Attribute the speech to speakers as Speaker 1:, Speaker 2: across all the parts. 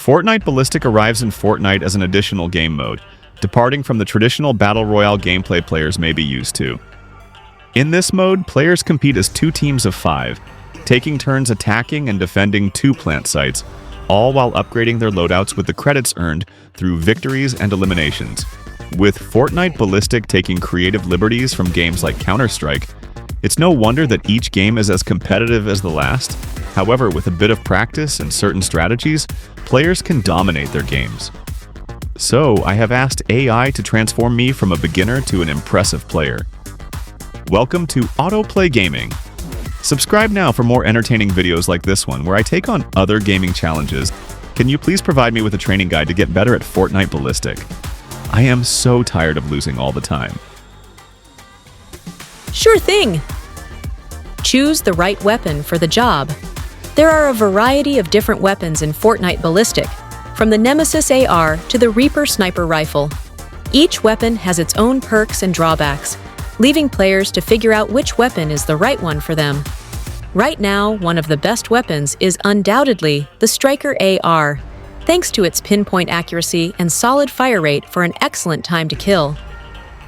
Speaker 1: Fortnite Ballistic arrives in Fortnite as an additional game mode, departing from the traditional Battle Royale gameplay players may be used to. In this mode, players compete as 2 teams of 5, taking turns attacking and defending 2 plant sites, all while upgrading their loadouts with the credits earned through victories and eliminations. With Fortnite Ballistic taking creative liberties from games like Counter-Strike, it's no wonder that each game is as competitive as the last. However, with a bit of practice and certain strategies, players can dominate their games. So, I have asked AI to transform me from a beginner to an impressive player. Welcome to Autoplay Gaming. Subscribe now for more entertaining videos like this one where I take on other gaming challenges. Can you please provide me with a training guide to get better at Fortnite Ballistic? I am so tired of losing all the time.
Speaker 2: Sure thing! Choose the right weapon for the job. There are a variety of different weapons in Fortnite Ballistic, from the Nemesis AR to the Reaper sniper rifle. Each weapon has its own perks and drawbacks, leaving players to figure out which weapon is the right one for them. Right now, one of the best weapons is undoubtedly the Striker AR, thanks to its pinpoint accuracy and solid fire rate for an excellent time to kill.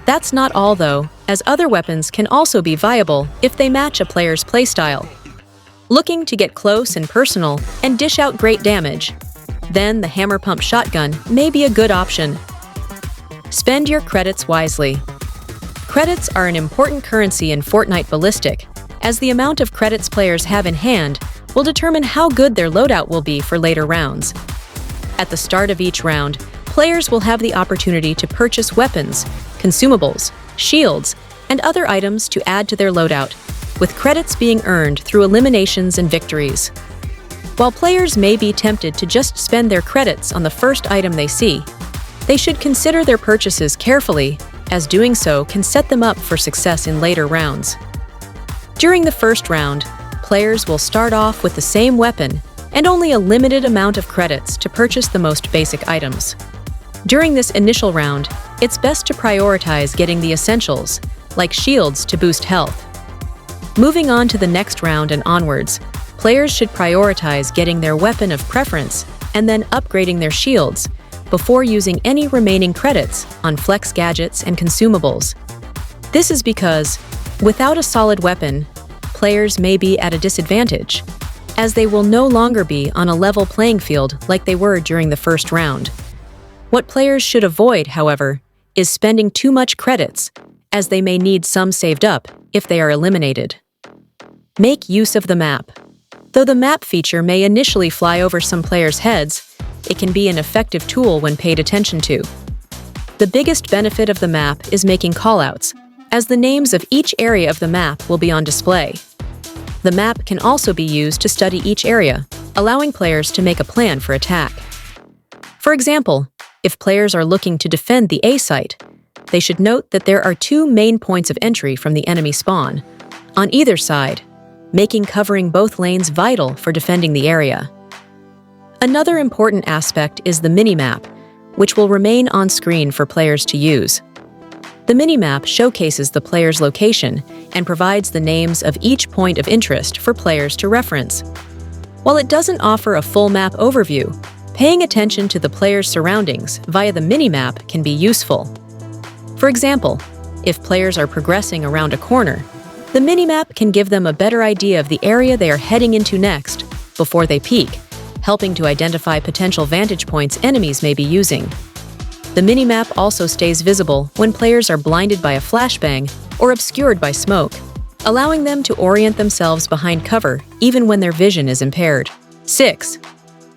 Speaker 2: That's not all though, as other weapons can also be viable if they match a player's playstyle. Looking to get close and personal and dish out great damage? Then the hammer pump shotgun may be a good option. Spend your credits wisely. Credits are an important currency in Fortnite Ballistic, as the amount of credits players have in hand will determine how good their loadout will be for later rounds. At the start of each round, players will have the opportunity to purchase weapons, consumables, shields, and other items to add to their loadout, with credits being earned through eliminations and victories. While players may be tempted to just spend their credits on the first item they see, they should consider their purchases carefully, as doing so can set them up for success in later rounds. During the first round, players will start off with the same weapon and only a limited amount of credits to purchase the most basic items. During this initial round, it's best to prioritize getting the essentials, like shields to boost health. Moving on to the next round and onwards, players should prioritize getting their weapon of preference and then upgrading their shields before using any remaining credits on flex gadgets and consumables. This is because, without a solid weapon, players may be at a disadvantage, as they will no longer be on a level playing field like they were during the first round. What players should avoid, however, is spending too much credits, as they may need some saved up if they are eliminated. Make use of the map. Though the map feature may initially fly over some players' heads, it can be an effective tool when paid attention to. The biggest benefit of the map is making callouts, as the names of each area of the map will be on display. The map can also be used to study each area, allowing players to make a plan for attack. For example, if players are looking to defend the A site, they should note that there are 2 main points of entry from the enemy spawn, on either side, making covering both lanes vital for defending the area. Another important aspect is the minimap, which will remain on screen for players to use. The minimap showcases the player's location and provides the names of each point of interest for players to reference. While it doesn't offer a full map overview, paying attention to the player's surroundings via the minimap can be useful. For example, if players are progressing around a corner, the minimap can give them a better idea of the area they are heading into next before they peek, helping to identify potential vantage points enemies may be using. The minimap also stays visible when players are blinded by a flashbang or obscured by smoke, allowing them to orient themselves behind cover even when their vision is impaired. 6.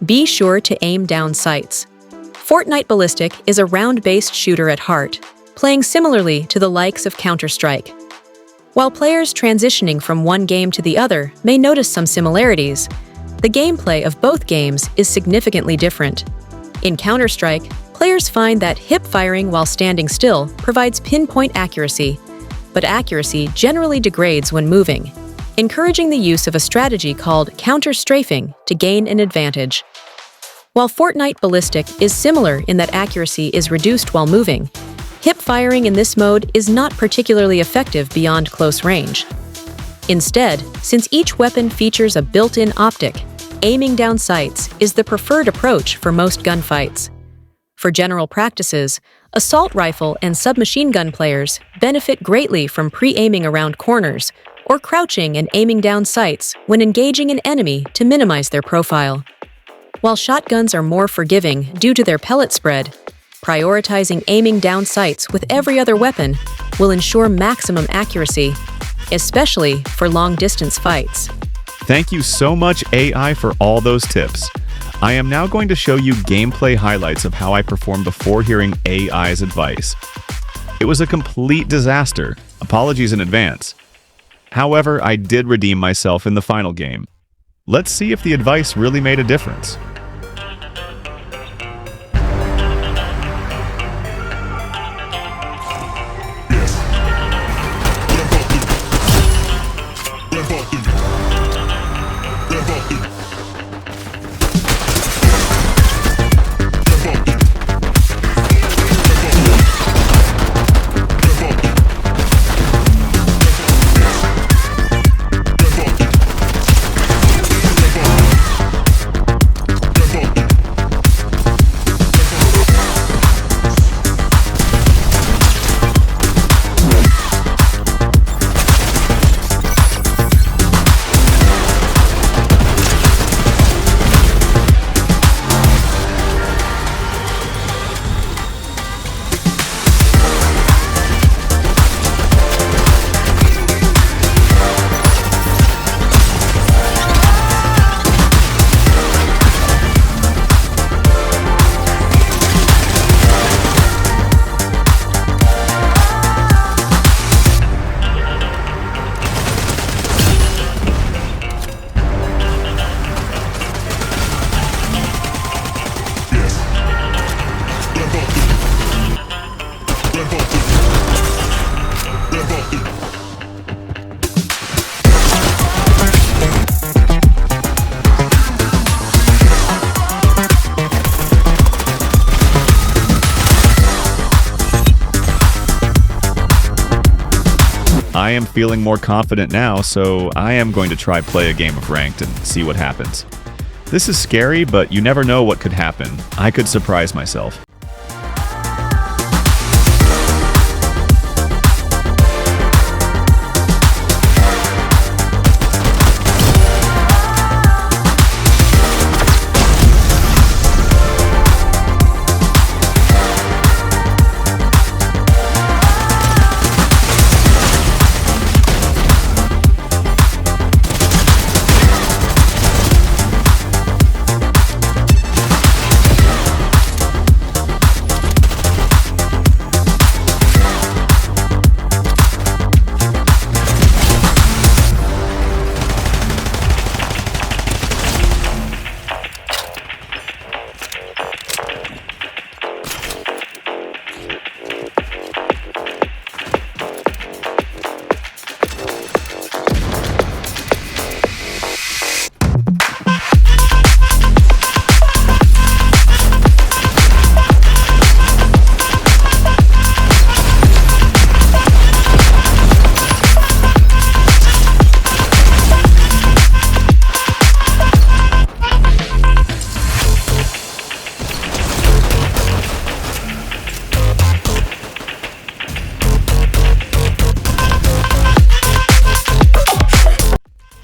Speaker 2: Be sure to aim down sights. Fortnite Ballistic is a round-based shooter at heart, playing similarly to the likes of Counter-Strike. While players transitioning from one game to the other may notice some similarities, the gameplay of both games is significantly different. In Counter-Strike, players find that hip firing while standing still provides pinpoint accuracy, but accuracy generally degrades when moving, encouraging the use of a strategy called counter-strafing to gain an advantage. While Fortnite Ballistic is similar in that accuracy is reduced while moving, hip firing in this mode is not particularly effective beyond close range. Instead, since each weapon features a built-in optic, aiming down sights is the preferred approach for most gunfights. For general practices, assault rifle and submachine gun players benefit greatly from pre-aiming around corners or crouching and aiming down sights when engaging an enemy to minimize their profile. While shotguns are more forgiving due to their pellet spread, prioritizing aiming down sights with every other weapon will ensure maximum accuracy, especially for long-distance fights.
Speaker 1: Thank you so much, AI, for all those tips. I am now going to show you gameplay highlights of how I performed before hearing AI's advice. It was a complete disaster. Apologies in advance. However, I did redeem myself in the final game. Let's see if the advice really made a difference. I am feeling more confident now, so I am going to try play a game of ranked and see what happens. This is scary, but you never know what could happen. I could surprise myself.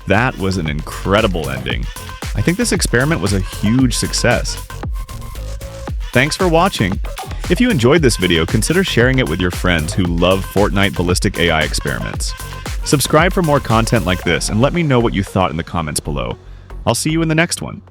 Speaker 1: That was an incredible ending. I think this experiment was a huge success. Thanks for watching. If you enjoyed this video, consider sharing it with your friends who love Fortnite Ballistic AI experiments. Subscribe for more content like this and let me know what you thought in the comments below. I'll see you in the next one.